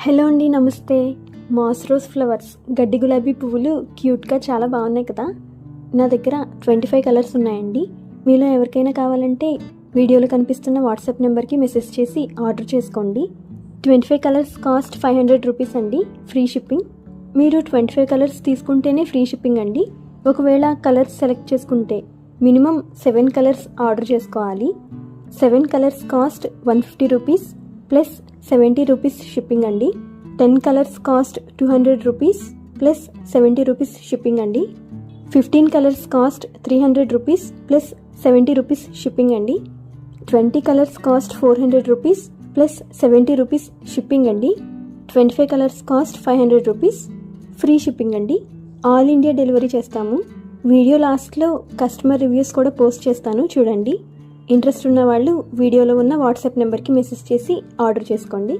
Hello అండి, నమస్తే. Mass rose flowers, గడ్డి గులాబీ పువ్వులు క్యూట్గా చాలా బాగున్నాయి కదా. నా దగ్గర 25 కలర్స్ ఉన్నాయండి. మీలో ఎవరికైనా కావాలంటే వీడియోలో కనిపిస్తున్న వాట్సాప్ నెంబర్కి మెసేజ్ చేసి ఆర్డర్ చేసుకోండి. 25 కలర్స్ కాస్ట్ 500 రూపీస్ అండి, ఫ్రీ షిప్పింగ్. మీరు 25 కలర్స్ తీసుకుంటేనే ఫ్రీ షిప్పింగ్ అండి. ఒకవేళ కలర్స్ సెలెక్ట్ చేసుకుంటే మినిమం 7 కలర్స్ ఆర్డర్ చేసుకోవాలి. 7 colours cost 150 rupees plus 70 rupees shipping అండి. 10 colours cost 200 rupees plus 70 rupees shipping అండి. 15 colours cost 300 rupees plus 70 rupees shipping అండి. 20 colours cost 400 rupees plus 70 rupees shipping అండి. 25 colours cost 500 rupees, free shipping అండి. All India delivery చేస్తాము. Video లాస్ట్లో customer reviews కూడా post చేస్తాను, చూడండి. ఇంట్రెస్ట్ ఉన్న వాళ్ళు వీడియోలో ఉన్న వాట్సాప్ నెంబర్కి మెసేజ్ చేసి ఆర్డర్ చేసుకోండి.